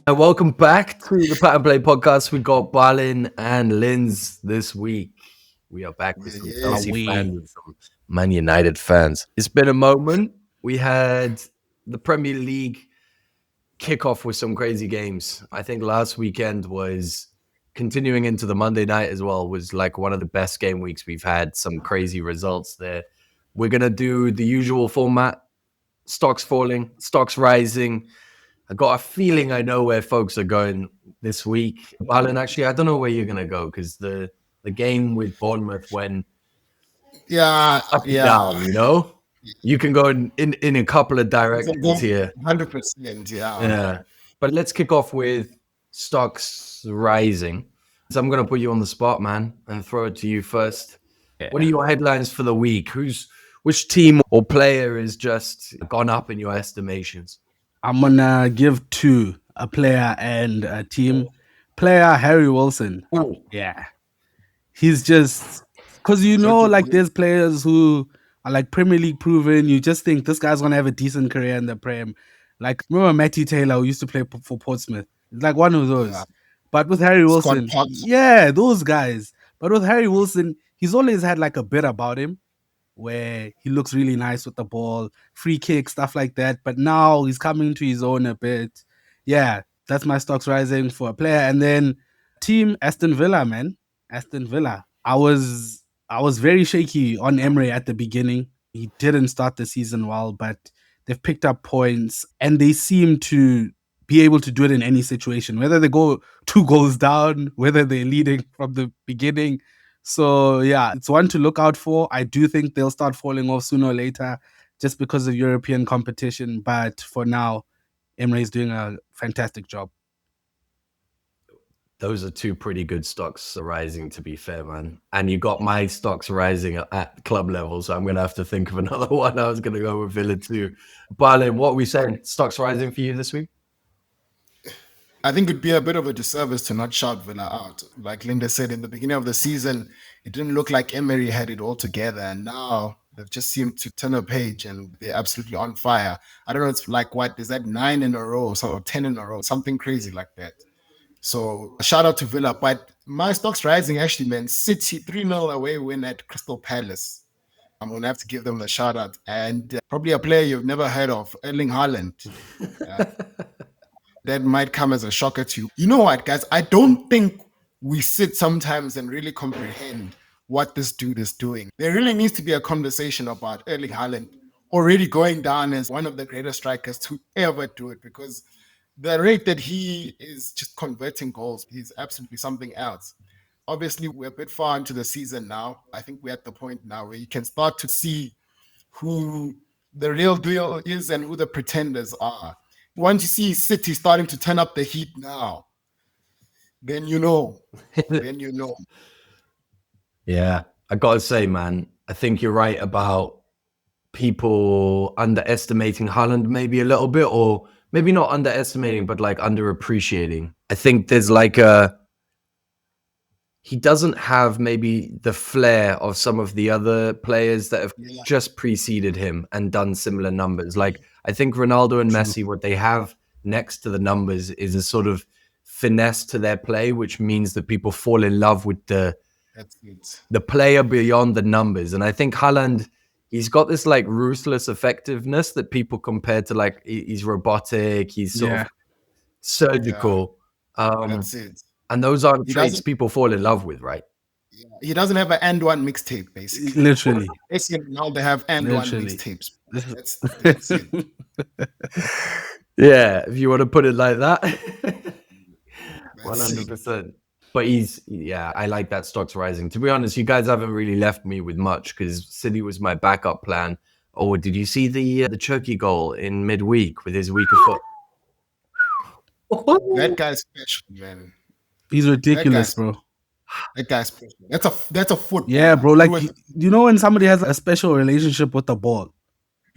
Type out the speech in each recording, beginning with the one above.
And welcome back to the Pat and Play podcast. We got Balin and Linde this week. We are back with some Chelsea fans and some Man United fans. It's been a moment. We had the Premier League kickoff with some crazy games. I think last weekend was continuing into the Monday night as well, was like one of the best game weeks we've had. Some crazy results there. We're going to do the usual format. Stocks falling, stocks rising. I got a feeling I know where folks are going this week. Balin, actually, I don't know where you're going to go because the game with Bournemouth went up and down, you know? You can go in a couple of directions here. 100%, Yeah. But let's kick off with stocks rising. So I'm going to put you on the spot, man, and throw it to you first. Yeah. What are your headlines for the week? Which team or player is just gone up in your estimations? I'm gonna give two, a player and a team. Player Harry Wilson. Oh, yeah. He's just because like there's players who are like Premier League proven. You just think this guy's gonna have a decent career in the Prem. Like remember Matty Taylor who used to play for Portsmouth. It's like one of those. Yeah. But with Harry Wilson, those guys. But with Harry Wilson, he's always had like a bit about him, where he looks really nice with the ball, free kick, stuff like that. But now he's coming to his own a bit. Yeah, that's my stocks rising for a player. And then team Aston Villa, man. Aston Villa. I was very shaky on Emery at the beginning. He didn't start the season well, but they've picked up points and they seem to be able to do it in any situation, whether they go 2 goals down, whether they're leading from the beginning. So, yeah, it's one to look out for. I do think they'll start falling off sooner or later just because of European competition. But for now, Emery's doing a fantastic job. Those are two pretty good stocks rising, to be fair, man. And you got my stocks rising at club level, so I'm going to have to think of another one. I was going to go with Villa too. Balin, what are we saying? Stocks rising for you this week? I think it'd be a bit of a disservice to not shout Villa out. Like Linde said, in the beginning of the season, it didn't look like Emery had it all together. And now they've just seemed to turn a page and they're absolutely on fire. I don't know, it's like what, is that 9 in a row or 10 in a row, something crazy like that. So shout out to Villa. But my stocks rising actually meant City 3-0 away win at Crystal Palace. I'm going to have to give them a shout out. And probably a player you've never heard of, Erling Haaland. That might come as a shocker to you. You know what, guys? I don't think we sit sometimes and really comprehend what this dude is doing. There really needs to be a conversation about Erling Haaland already going down as one of the greatest strikers to ever do it, because the rate that he is just converting goals, he's absolutely something else. Obviously, we're a bit far into the season now. I think we're at the point now where you can start to see who the real deal is and who the pretenders are. Once you see City starting to turn up the heat now, then you know. Yeah, I got to say, man, I think you're right about people underestimating Haaland maybe a little bit, or maybe not underestimating, but like underappreciating. I think there's like he doesn't have maybe the flair of some of the other players that have just preceded him and done similar numbers. Like I think Ronaldo and Messi, what they have next to the numbers is a sort of finesse to their play, which means that people fall in love with the player beyond the numbers. And I think Haaland, he's got this like ruthless effectiveness that people compare to like he's robotic, he's sort of surgical. That's it. And those are traits people fall in love with, right? Yeah. He doesn't have an and one mixtape, basically. Literally. Now they have and one mixtapes. That's it. Yeah, if you want to put it like that. 100%. But I like that stocks rising. To be honest, you guys haven't really left me with much because City was my backup plan. Oh, did you see the Turkey goal in midweek with his weaker foot? That guy's special, man. He's ridiculous, bro. That guy's special. That's a foot. Yeah, bro. Like you know when somebody has a special relationship with the ball.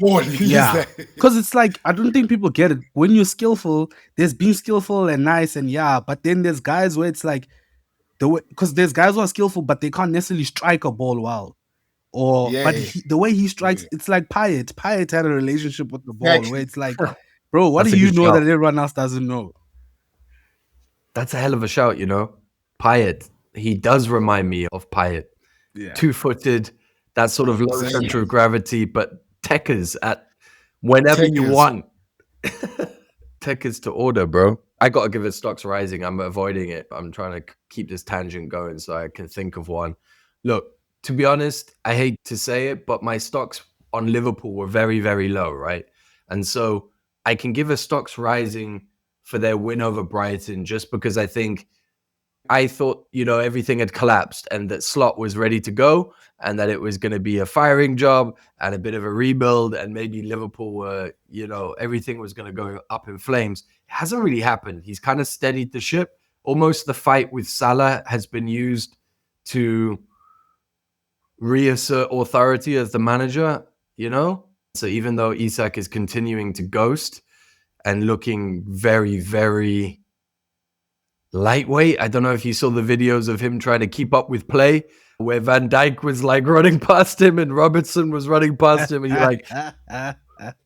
Yeah, because it's like I don't think people get it. When you're skillful, there's being skillful and nice and but then there's guys where it's like because there's guys who are skillful but they can't necessarily strike a ball well. The way he strikes, it's like Payet. Payet had a relationship with the ball where it's like, bro, what do you know that everyone else doesn't know? That's a hell of a shout, you know. Payet. He does remind me of Payet. Yeah. 2-footed, that sort of low Exactly. center of gravity, but techers at whenever you Techers. want. Techers to order, bro. I got to give it stocks rising. I'm avoiding it. I'm trying to keep this tangent going so I can think of one. Look, to be honest, I hate to say it, but my stocks on Liverpool were very, very low, right? And so I can give a stocks rising for their win over Brighton just because I thought, you know, everything had collapsed and that Slot was ready to go and that it was going to be a firing job and a bit of a rebuild and maybe Liverpool were, you know, everything was going to go up in flames. It hasn't really happened. He's kind of steadied the ship. Almost the fight with Salah has been used to reassert authority as the manager, you know? So even though Isak is continuing to ghost and looking very, very lightweight. I don't know if you saw the videos of him trying to keep up with play where Van Dijk was like running past him and Robertson was running past him. And you're like,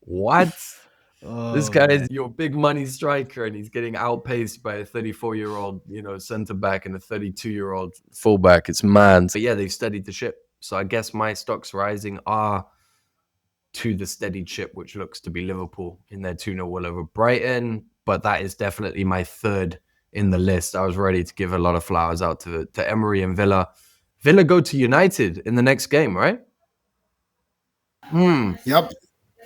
what? This guy is your big money striker and he's getting outpaced by a 34-year-old, you know, center back and a 32-year-old fullback. It's mad. But yeah, they've steadied the ship. So I guess my stocks rising are to the steadied ship, which looks to be Liverpool in their 2-0 win over Brighton. But that is definitely my third in the list. I was ready to give a lot of flowers out to Emery and Villa. Villa go to United in the next game, right? Yep.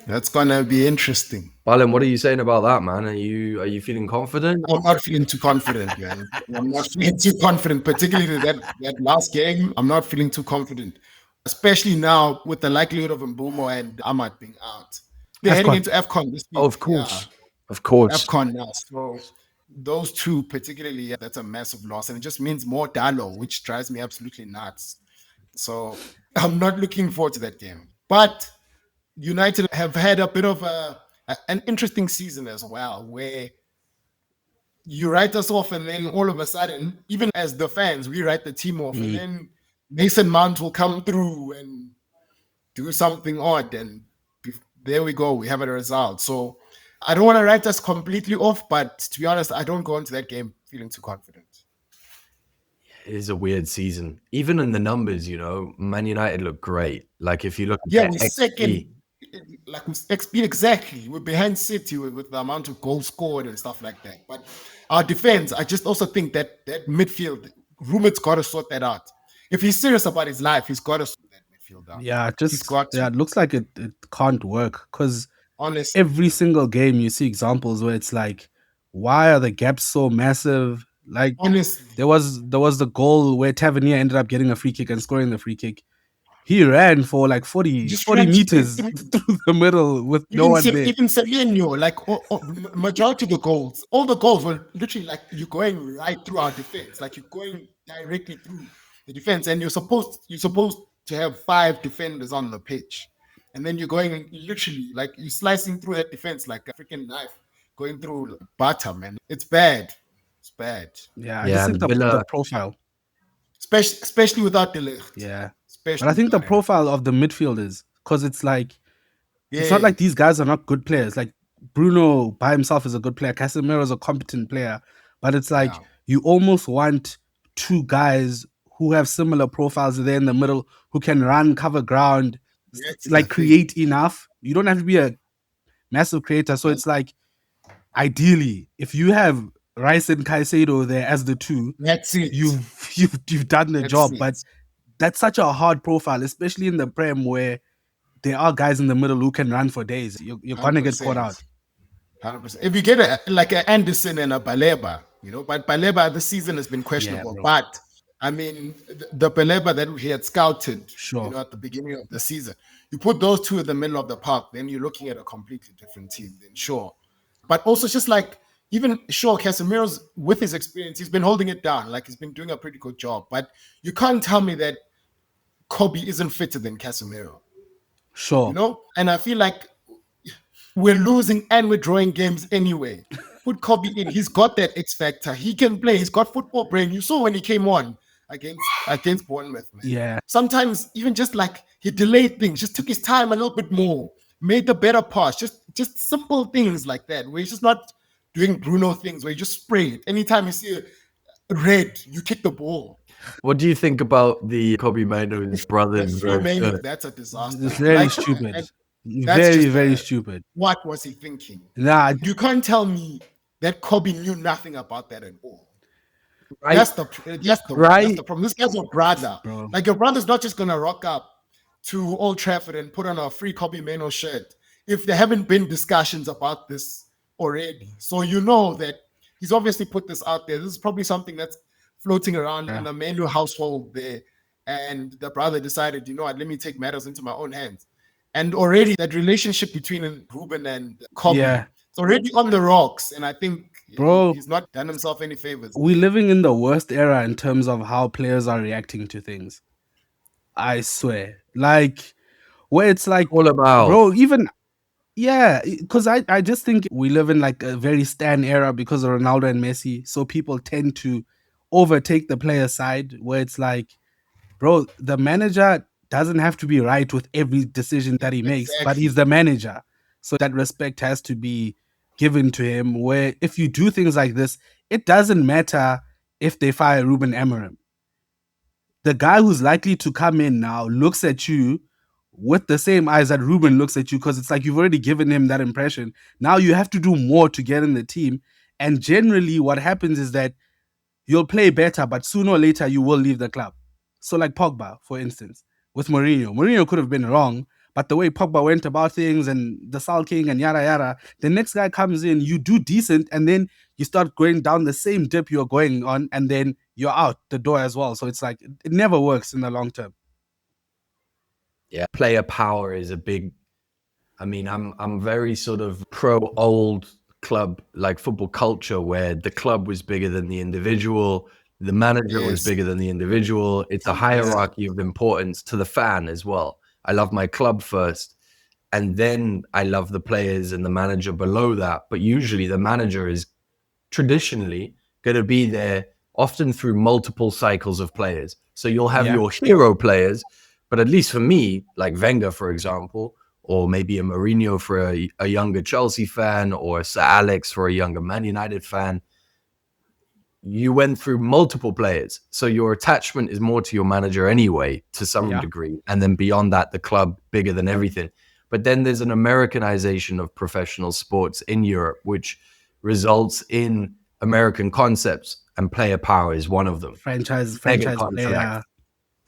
That's gonna be interesting. Balin, what are you saying about that, man? Are you feeling confident? I'm not feeling too confident, man. I'm not feeling too confident, particularly that last game. I'm not feeling too confident, especially now with the likelihood of Mbumo and Ahmad being out. They're heading into AFCON this week. Oh, of course. Yeah. Of course. AFCON now. So those two particularly, that's a massive loss. And it just means more Dalo, which drives me absolutely nuts. So I'm not looking forward to that game. But United have had a bit of an interesting season as well, where you write us off and then all of a sudden, even as the fans, we write the team off and then Mason Mount will come through and do something odd. And there we go. We have a result. So I don't want to write us completely off, but to be honest, I don't go into that game feeling too confident. It is a weird season. Even in the numbers, you know, Man United look great. Like if you look at we're second. Like XP exactly. We're behind City with the amount of goals scored and stuff like that. But our defense, I just also think that midfield, Rumet's got to sort that out. If he's serious about his life, he's got to sort that midfield out. Yeah, it looks like it can't work because honestly, every single game you see examples where it's like, why are the gaps so massive? Like honestly, there was the goal where Tavernier ended up getting a free kick and scoring the free kick. He ran for like 40 meters through the middle with no one there. Even Semenyo, like majority of the goals, all the goals were literally like you're going right through our defense, like you're going directly through the defense, and you're supposed to have 5 defenders on the pitch, and then you're going literally like you're slicing through that defense like a freaking knife, going through butter, man. It's bad. It's bad. Yeah, I just think the profile, especially without De Ligt. Yeah. But I think the profile of the midfielders, because it's like, it's not like these guys are not good players. Like Bruno by himself is a good player. Casemiro is a competent player. But it's like, you almost want 2 guys who have similar profiles there in the middle, who can run, cover ground, like create enough. You don't have to be a massive creator. So it's like, ideally, if you have Rice and Caicedo there as the 2, that's it. You've done the job. But that's such a hard profile, especially in the Prem where there are guys in the middle who can run for days. You're going to get caught out. 100%. If you get like an Anderson and a Baleba, you know, but Baleba, the season has been questionable. But, I mean, the Baleba that we had scouted you know, at the beginning of the season, you put those 2 in the middle of the park, then you're looking at a completely different team, then sure. But also just like, even Casemiro's, with his experience, he's been holding it down. Like, he's been doing a pretty good job. But you can't tell me that Kobe isn't fitter than Casemiro. Sure. You know? And I feel like we're losing and we're drawing games anyway. Put Kobe in. He's got that X factor. He can play. He's got football brain. You saw when he came on against Bournemouth, man. Yeah. Sometimes even just like he delayed things, just took his time a little bit more, made the better pass, just simple things like that, where he's just not doing Bruno things where you just spray it. Anytime you see a red, you kick the ball. What do you think about the Kobe Maino's brothers? That's a disaster. It's very stupid. That's Very stupid. What was he thinking? Nah, you can't tell me that Kobe knew nothing about that at all. Right. That's the problem. This guy's your brother. Bro. Like, your brother's not just gonna rock up to Old Trafford and put on a free Kobe Maino shirt if there haven't been discussions about this already. So you know that he's obviously put this out there. This is probably something that's floating around in a Maino household there. And the brother decided, you know what, let me take matters into my own hands. And already that relationship between Ruben and Kobe, it's already on the rocks. And I think he's not done himself any favors. We're living in the worst era in terms of how players are reacting to things. I swear. Like, where it's like, bro, even, because I just think we live in like a very Stan era because of Ronaldo and Messi. So people tend to overtake the player side, where it's like, bro, the manager doesn't have to be right with every decision that he makes, but he's the manager. So that respect has to be given to him, where if you do things like this, it doesn't matter if they fire Ruben Amorim. The guy who's likely to come in now looks at you with the same eyes that Ruben looks at you, because it's like you've already given him that impression. Now you have to do more to get in the team. And generally what happens is that you'll play better, but sooner or later you will leave the club. So like Pogba, for instance, with Mourinho could have been wrong, but the way Pogba went about things and the sulking and yada yada, the next guy comes in, you do decent, and then you start going down the same dip you're going on, and then you're out the door as well. So it's like, it never works in the long term. Yeah, player power is a big, I mean, I'm very sort of pro old club, like football culture, where the club was bigger than the individual. The manager was bigger than the individual. It's a hierarchy of importance to the fan as well. I love my club first, and then I love the players and the manager below that. But usually the manager is traditionally going to be there often through multiple cycles of players. So you'll have your hero players, but at least for me, like Wenger, for example, or maybe a Mourinho for a younger Chelsea fan, or Sir Alex for a younger Man United fan, you went through multiple players. So your attachment is more to your manager anyway, to some degree. And then beyond that, the club bigger than everything. But then there's an Americanization of professional sports in Europe, which results in American concepts, and player power is one of them. Franchise player.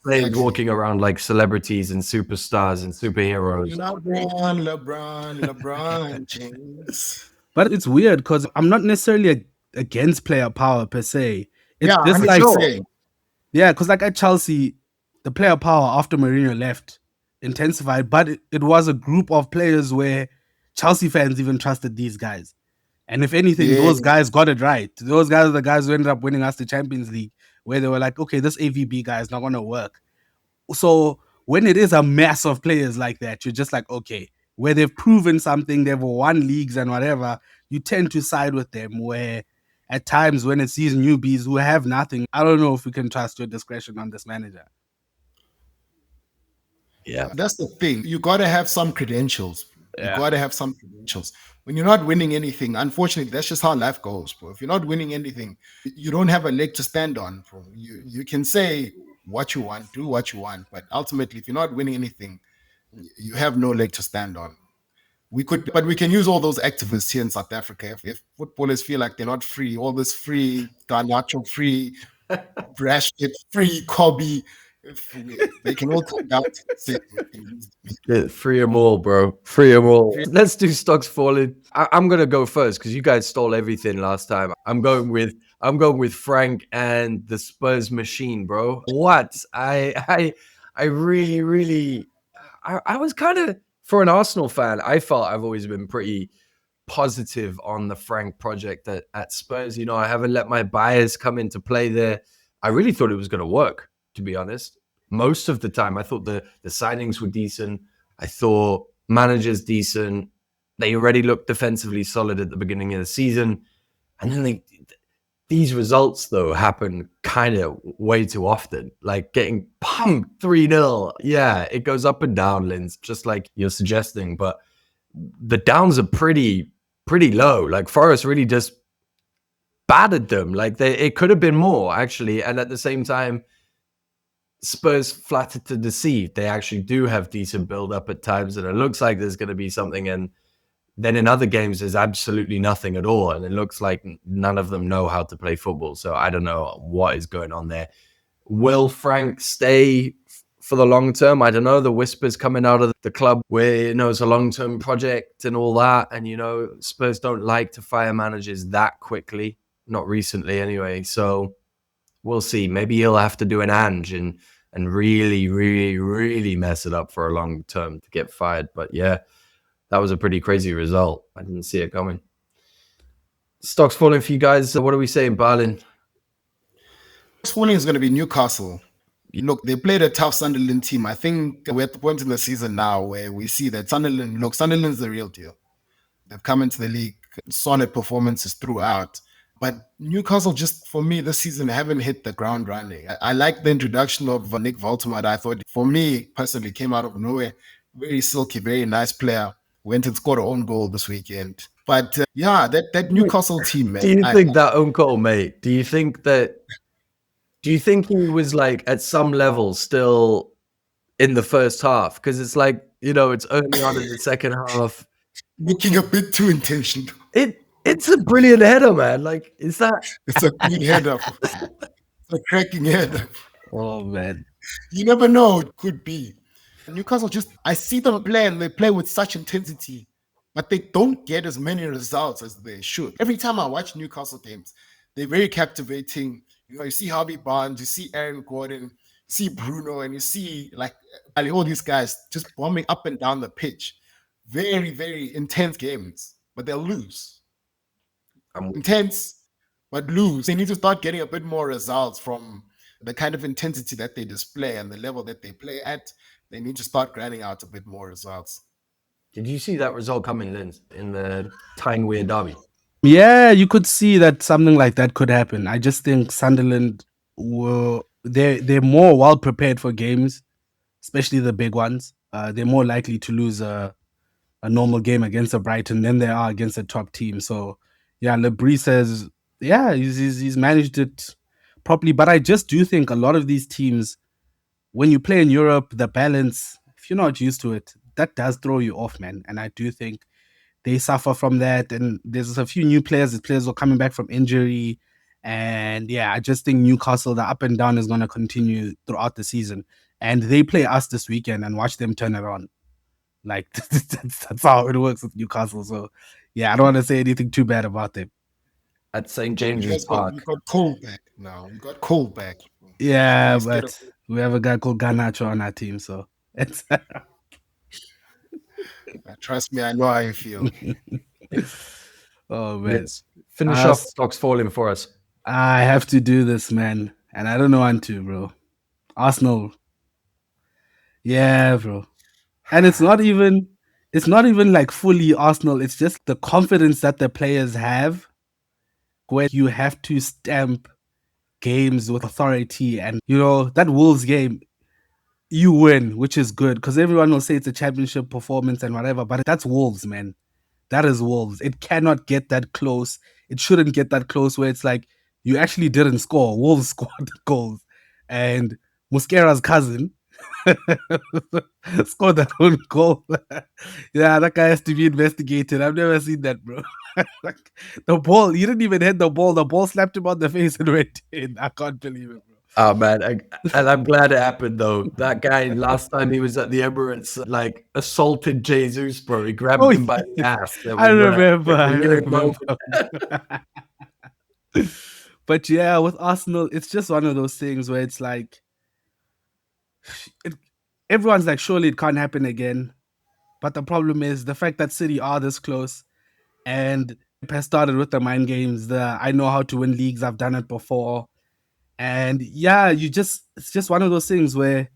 Players walking around like celebrities and superstars and superheroes. LeBron James. But it's weird because I'm not necessarily against player power per se. It's just because like at Chelsea, the player power after Mourinho left intensified, but it was a group of players where Chelsea fans even trusted these guys. And if anything, those guys got it right. Those guys are the guys who ended up winning us the Champions League, where they were like, okay, this AVB guy is not going to work. So when it is a mass of players like that, you're just like, okay, where they've proven something, they've won leagues and whatever, you tend to side with them, where at times when it's these newbies who have nothing, I don't know if we can trust your discretion on this manager. Yeah. That's the thing. You got to have some credentials. You got to have some credentials. When you're not winning anything, unfortunately, that's just how life goes, bro. If you're not winning anything, you don't have a leg to stand on, bro. You can say what you want, do what you want, but ultimately, if you're not winning anything, you have no leg to stand on. We can use all those activists here in South Africa. If footballers feel like they're not free, all this free Garnacho, free Rashford, free Kobe, they can all come out and say, free them all, bro. Free them all. Let's do stocks falling. I'm gonna go first because you guys stole everything last time. I'm going with Frank and the Spurs machine, bro. What? I really I was kind of, for an Arsenal fan, I felt I've always been pretty positive on the Frank project at Spurs. You know, I haven't let my bias come into play there. I really thought it was going to work, to be honest. Most of the time, I thought the signings were decent. I thought managers decent. They already looked defensively solid at the beginning of the season. And then these results, though, happen kind of way too often. Like getting pumped 3-0. Yeah, it goes up and down, Linz, just like you're suggesting. But the downs are pretty pretty low. Like Forest really just battered them. Like it could have been more actually, and at the same time, Spurs flattered to deceive. They actually do have decent build up at times, and it looks like there's going to be something. And then in other games, there's absolutely nothing at all, and it looks like none of them know how to play football. So I don't know what is going on there. Will Frank stay for the long term? I don't know. The whispers coming out of the club where, it's a long-term project and all that. And, Spurs don't like to fire managers that quickly. Not recently anyway. So we'll see. Maybe he'll have to do an Ange and really, really, really mess it up for a long term to get fired. But yeah, that was a pretty crazy result. I didn't see it coming. Stocks falling for you guys. What are we saying, Balin? Falling is going to be Newcastle. Look, they played a tough Sunderland team. I think we're at the point in the season now where we see that Sunderland's the real deal. They've come into the league, solid performances throughout. But Newcastle, just for me, this season haven't hit the ground running. I like the introduction of Nick Voltemade. I thought, for me personally, came out of nowhere. Very silky, very nice player. Went and scored an own goal this weekend. But that Newcastle team, man. Do you think that own goal, mate? Do you think he was like at some level still in the first half? Because it's like, it's early on in the second half. Looking a bit too intentional. It's a brilliant header, man. Like, is that? It's a good header. It's a cracking header. Oh, man. You never know. It could be. Newcastle I see them play and they play with such intensity, but they don't get as many results as they should. Every time I watch Newcastle games, they're very captivating. You see Harvey Barnes, you see Aaron Gordon, you see Bruno, and you see like all these guys just bombing up and down the pitch. Very, very intense games, but they'll lose. Intense, but lose. They need to start getting a bit more results from the kind of intensity that they display and the level that they play at. They need to start grinding out a bit more results. Did you see that result coming, Linz, in the Tyne-Wear derby? Yeah, you could see that something like that could happen. I just think Sunderland they're more well prepared for games, especially the big ones. They're more likely to lose a normal game against a Brighton than they are against a top team. So yeah, Lebris says, he's managed it properly. But I just do think a lot of these teams, when you play in Europe, the balance, if you're not used to it, that does throw you off, man. And I do think they suffer from that. And there's a few new players. The players are coming back from injury. And I just think Newcastle, the up and down is going to continue throughout the season. And they play us this weekend and watch them turn it on. Like, that's how it works with Newcastle. So, I don't want to say anything too bad about them. At St. James's Park. You got Cole back now. You got Cole back. Yeah, but we have a guy called Garnacho on our team, so it's trust me, I know how you feel. Oh man. Let's finish off stocks falling for us. I have to do this, man. And I don't know when to, bro. Arsenal. Yeah, bro. And it's not even like fully Arsenal. It's just the confidence that the players have where you have to stamp games with authority. And, that Wolves game, you win, which is good because everyone will say it's a championship performance and whatever, but that's Wolves, man. That is Wolves. It cannot get that close. It shouldn't get that close where it's like you actually didn't score. Wolves scored goals. And Mosquera's cousin scored that own goal. That guy has to be investigated. I've never seen that, bro. Like, the ball, he didn't even hit the ball. The ball slapped him on the face and went in. I can't believe it, bro. Oh man, and I'm glad it happened though. That guy last time he was at the Emirates, like assaulted Jesus, bro. He grabbed him by the ass. I remember. But with Arsenal, it's just one of those things where it's like everyone's like, surely it can't happen again. But the problem is the fact that City are this close, and it has started with the mind games. I know how to win leagues. I've done it before. And it's just one of those things where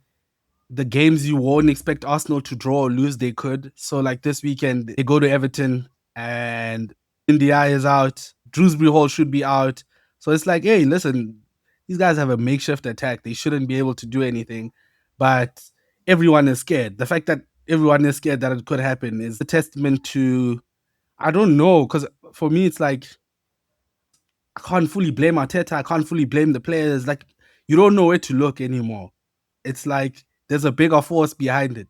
the games you won't expect Arsenal to draw or lose, they could. So like this weekend, they go to Everton and India is out. Drewsbury Hall should be out. So it's like, hey, listen, these guys have a makeshift attack. They shouldn't be able to do anything. But everyone is scared. The fact that everyone is scared that it could happen is a testament to I don't know, because for me, it's like, I can't fully blame Arteta. I can't fully blame the players. Like, you don't know where to look anymore. It's like there's a bigger force behind it.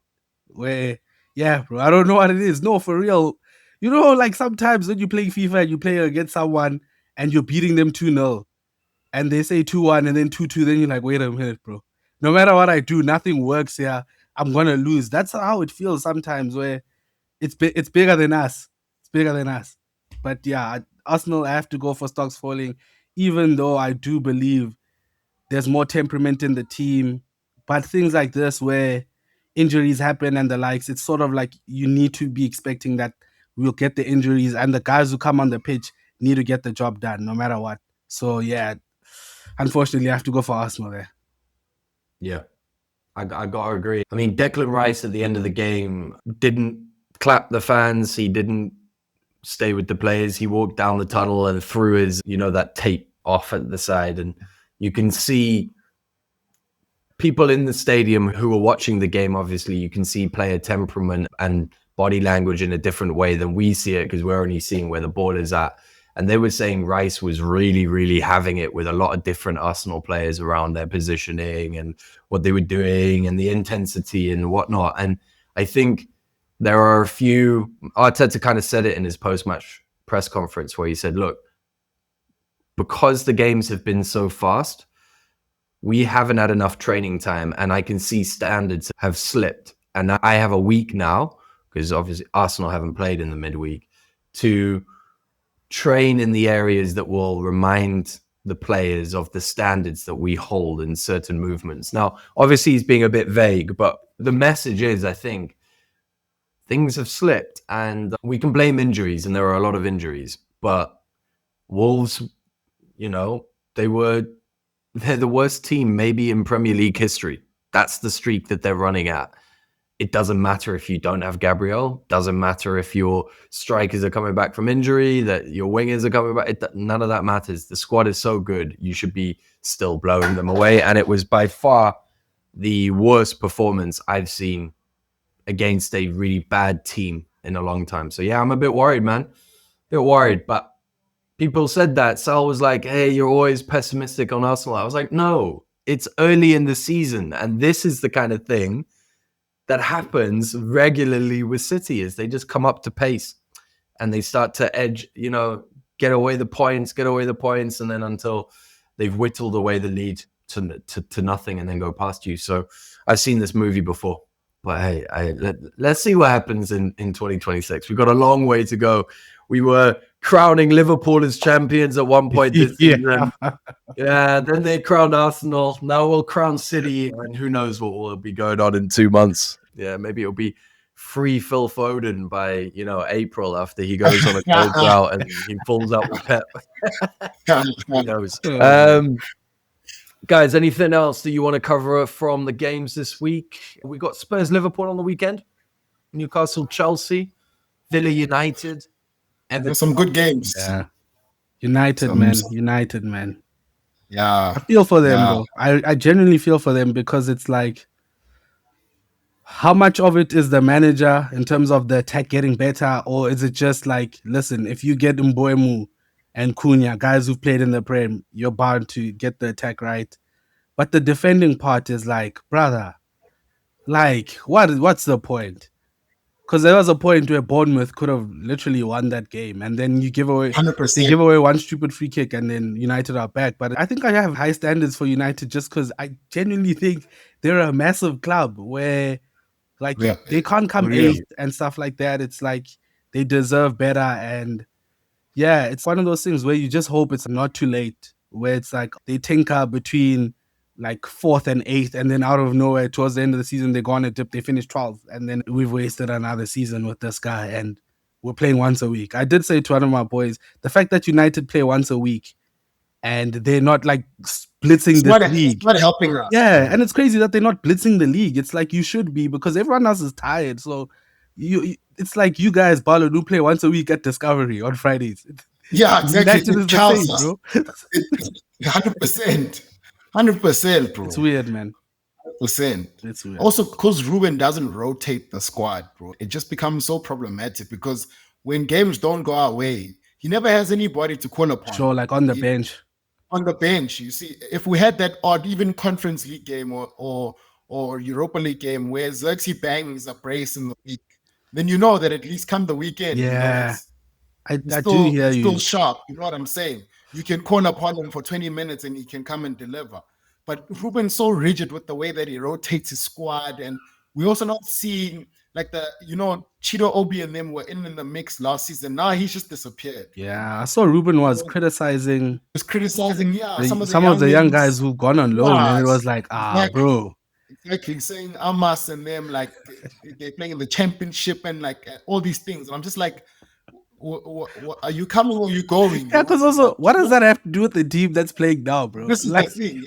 Where, yeah, bro, I don't know what it is. No, for real. You know, like sometimes when you play FIFA and you play against someone and you're beating them 2-0 and they say 2-1 and then 2-2, then you're like, wait a minute, bro. No matter what I do, nothing works here. I'm going to lose. That's how it feels sometimes, where it's bigger than us. It's bigger than us. But yeah, Arsenal, I have to go for stocks falling, even though I do believe there's more temperament in the team. But things like this, where injuries happen and the likes, it's sort of like you need to be expecting that we'll get the injuries, and the guys who come on the pitch need to get the job done no matter what. So yeah, unfortunately, I have to go for Arsenal there. Yeah, I got to agree. I mean, Declan Rice at the end of the game didn't clap the fans. He didn't stay with the players. He walked down the tunnel and threw his, that tape off at the side. And you can see people in the stadium who are watching the game. Obviously, you can see player temperament and body language in a different way than we see it, because we're only seeing where the ball is at. And they were saying Rice was really, really having it with a lot of different Arsenal players around their positioning and what they were doing and the intensity and whatnot. And I think there are a few, Arteta kind of said it in his post-match press conference, where he said, look, because the games have been so fast, we haven't had enough training time, and I can see standards have slipped. And I have a week now, because obviously Arsenal haven't played in the midweek, to train in the areas that will remind the players of the standards that we hold in certain movements. Now, obviously he's being a bit vague, but the message is, I think, things have slipped, and we can blame injuries, and there are a lot of injuries, but Wolves, they're the worst team maybe in Premier League history. That's the streak that they're running at. It doesn't matter if you don't have Gabriel. Doesn't matter if your strikers are coming back from injury, that your wingers are coming back. None of that matters. The squad is so good. You should be still blowing them away. And it was by far the worst performance I've seen against a really bad team in a long time. So yeah, I'm a bit worried, man. A bit worried. But people said that. Sal was like, hey, you're always pessimistic on Arsenal. I was like, no, it's early in the season. And this is the kind of thing that happens regularly with City, is they just come up to pace and they start to edge, get away the points, and then until they've whittled away the lead to nothing and then go past you. So I've seen this movie before, but hey, let's see what happens in 2026. We've got a long way to go. We were crowning Liverpool as champions at one point this season. Yeah, then they crowned Arsenal. Now we'll crown City, and who knows what will be going on in 2 months. Yeah, maybe it'll be free Phil Foden by, April, after he goes on a cold drought and he pulls out the Pep. Who knows? Guys, anything else that you want to cover from the games this week? We got Spurs Liverpool on the weekend, Newcastle Chelsea, Villa United. And there's some good games. Yeah. United, man. Yeah. I feel for them, though. I genuinely feel for them, because it's like, how much of it is the manager in terms of the attack getting better, or is it just like, listen, if you get Mboemu and Cunha, guys who've played in the Prem, you're bound to get the attack right. But the defending part is like, brother, like, what's the point? Because there was a point where Bournemouth could have literally won that game, and then you give away 100%. They give away one stupid free kick, and then United are back. But I think I have high standards for United, just because I genuinely think they're a massive club where, like, they can't come eighth and stuff like that. It's like they deserve better, and yeah, it's one of those things where you just hope it's not too late, where it's like they tinker between like 4th and 8th, and then out of nowhere towards the end of the season they go on a dip, they finish 12th, and then we've wasted another season with this guy, and we're playing once a week. I did say to one of my boys, the fact that United play once a week and they're not like blitzing the league, it's not helping us. Yeah, and it's crazy that they're not blitzing the league. It's like you should be, because everyone else is tired. So it's like you guys, Balin, who play once a week at Discovery on Fridays. Yeah, exactly. United is the same, bro. 100%. 100%, bro. It's weird, man. 100%. It's weird. Also, because Ruben doesn't rotate the squad, bro, it just becomes so problematic, because when games don't go our way, he never has anybody to call upon. Sure, like on the bench. On the bench, you see, if we had that odd, even Conference League game or Europa League game where Xerxes bangs a brace in the week, then you know that at least come the weekend, Yeah, I still, do hear still you. sharp. You know what I'm saying? You can corner upon him for 20 minutes and he can come and deliver. But Ruben's so rigid with the way that he rotates his squad, and we're also not seeing like Chido Obi and them were in the mix last season. Now he's just disappeared. Yeah, I saw Ruben was criticizing. Some of the young guys who've gone on loan, and it was like, bro. Exactly, saying Amas and them like they're playing in the championship and like all these things. And I'm just like, are you coming or are you going? Yeah, because also, what does that have to do with the team that's playing now, bro? This is the thing,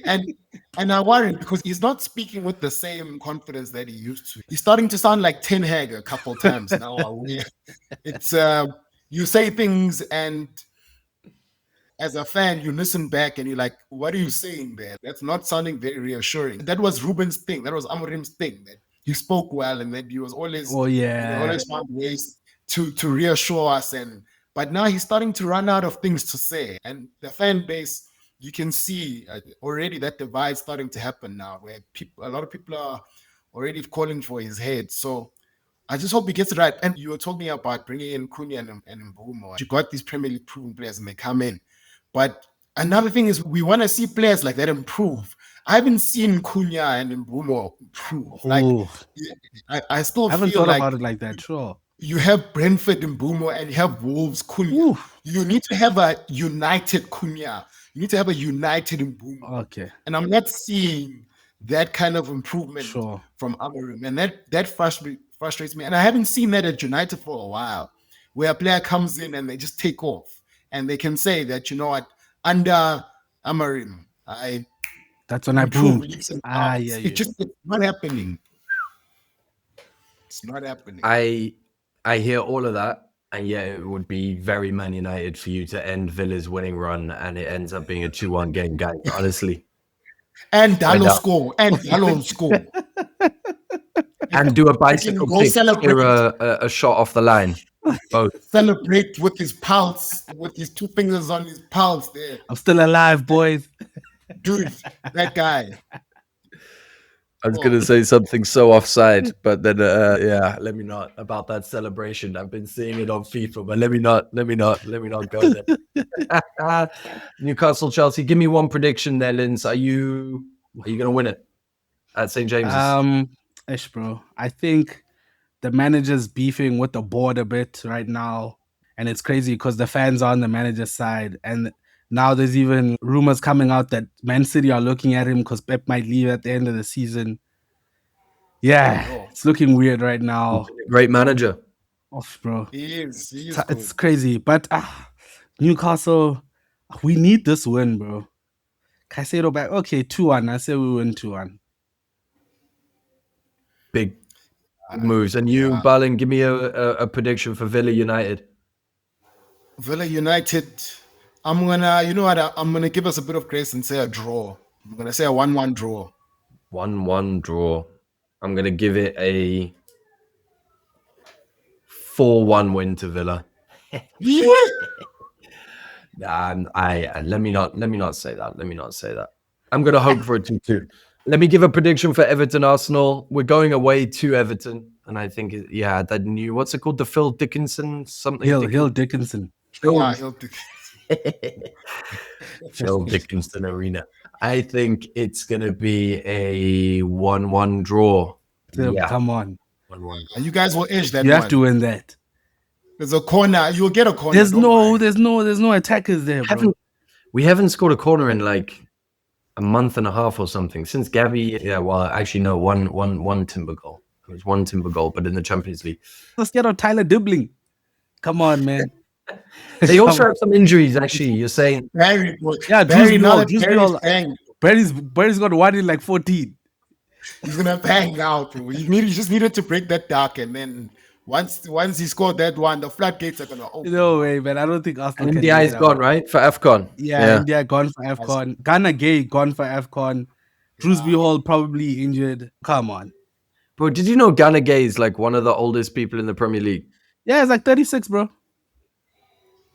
and I worry because he's not speaking with the same confidence that he used to. He's starting to sound like Ten Hag a couple times now. It's you say things and as a fan, you listen back and you're like, what are you saying there? That's not sounding very reassuring. That was Ruben's thing. That was Amorim's thing. That he spoke well and that he was always, always found ways to reassure us. But now he's starting to run out of things to say. And the fan base, you can see already that divide starting to happen now, where a lot of people are already calling for his head. So I just hope he gets it right. And you were talking about bringing in Cunha and Mbeumo. You got these Premier League proven players and they come in. But another thing is we want to see players like that improve. I haven't seen Cunha and Mbeumo improve. Like I still haven't feel thought about it like that. Sure. You have Brentford and Mbeumo and you have Wolves Cunha. You need to have a united Cunha. You need to have a united Mbeumo. Okay. And I'm not seeing that kind of improvement from Amorim. And that frustrates me. And I haven't seen that at United for a while, where a player comes in and they just take off. And they can say that, you know what, under Amorim, that's when I prove. It's not happening. It's not happening. I hear all of that, and yet it would be very Man United for you to end Villa's winning run, and it ends up being a 2-1 game, guys. Honestly, and Dallo score, and do a bicycle kick or a shot off the line. Both. Celebrate with his pulse, with his 2 fingers on his pulse there. I'm still alive, boys. Dude, that guy. I was going to say something so offside, but then, let me not about that celebration. I've been seeing it on FIFA, but let me not go there. Newcastle, Chelsea. Give me one prediction there, Linz. Are you going to win it at St. James's? Bro. I think the manager's beefing with the board a bit right now. And it's crazy because the fans are on the manager's side. And now there's even rumors coming out that Man City are looking at him because Pep might leave at the end of the season. Yeah, it's looking weird right now. Great manager. Bro. He is it's crazy. But Newcastle, we need this win, bro. Caicedo back. Okay, 2-1. I say we win 2-1. Big moves. And you, Balin, give me a prediction for Villa United. Villa United, I'm gonna give us a bit of grace and say a draw. I'm gonna say a 1-1 draw. 1-1 draw. I'm gonna give it a 4-1 win to Villa. Let me not say that. I'm gonna hope for a 2-2. Let me give a prediction for Everton Arsenal. We're going away to Everton, and I think that new, what's it called, the Phil Dickinson something. Hill Dickinson. Hill Dickinson Arena. I think it's gonna be a 1-1 draw. Come on. 1-1. You guys will edge that. You have to win that. There's a corner. You'll get a corner. There's no attackers there, bro. We haven't scored a corner in like a month and a half or something since Gabby. Yeah, well, actually no, one timber goal. It was one timber goal, but in the Champions League. Let's get on Tyler Dibbling. Come on, man. They also have some injuries. Actually, you're saying. Barry, Barry's got one in like 14. He's gonna bang out. He just needed to break that duck, and then once he scored that one, the floodgates are gonna open. No way, man. I don't think Aston. And India is gone, right, for AFCON. Yeah, India gone for AFCON. Ghana Gay gone for AFCON. Drewsby Hall probably injured. Come on, bro. Did you know Ghana Gay is like one of the oldest people in the Premier League? Yeah, it's like 36, bro.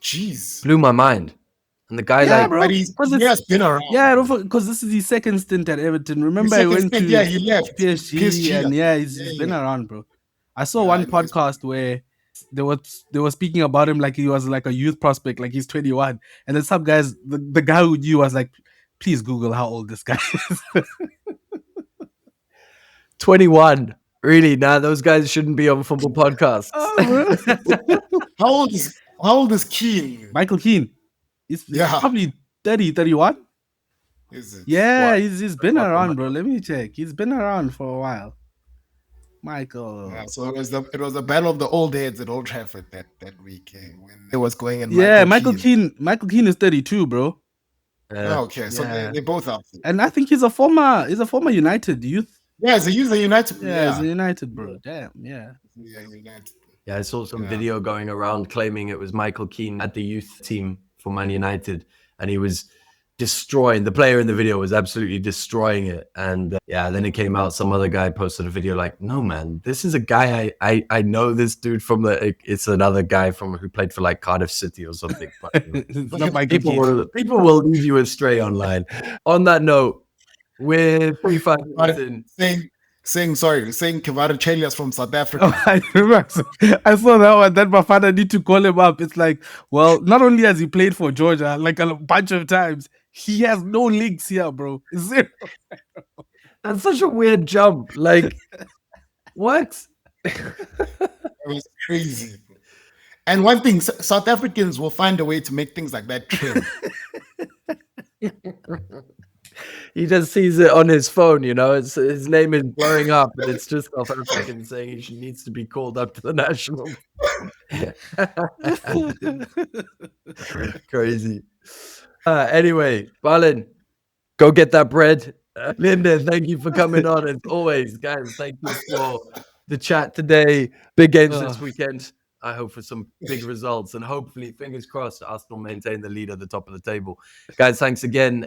Jeez. Blew my mind. And the guy, Yeah, like, bro. But he has been around. Yeah, because this is his second stint at Everton. Remember, he went to he left PSG, and he's been around, bro. I saw one podcast where they were speaking about him like he was like a youth prospect, like he's 21, and then some guys, the guy who knew was like, "Please Google how old this guy is." 21. Really? Nah, those guys shouldn't be on football podcasts. How old is Keane? Michael Keane. He's probably 30, 31. Is it? Yeah, What? he's been around, bro. Let me check. He's been around for a while. Michael. Yeah, so it was the battle of the old heads at Old Trafford that week when it was going in. Michael Keane is 32, bro. Okay, so they both are. And I think he's a former United youth. Yeah, he's a United. Yeah, he's a United, bro. Damn, yeah. United. Yeah, I saw some video going around claiming it was Michael Keane at the youth team for Man United, and he was destroying the player in the video was absolutely destroying it. And then it came out, some other guy posted a video like, no man, this is a guy I know this dude from it's another guy who played for like Cardiff City or something. But people will lead you astray online. On that note, we're 45 minutes in. Saying Kvaratskhelia from South Africa. Oh, I remember. I saw that one. Then my father need to call him up. It's like, well, not only has he played for Georgia like a bunch of times, he has no links here, bro. Zero. That's such a weird jump. Like, what? It was crazy. And one thing, South Africans will find a way to make things like that trend. He just sees it on his phone, his name is blowing up, and it's just South African saying he needs to be called up to the national. Crazy. Anyway, Balin, go get that bread. Linde, thank you for coming on as always, guys. Thank you for the chat today. Big games this weekend. I hope for some big results, and hopefully, fingers crossed, Arsenal maintain the lead at the top of the table. Guys, thanks again.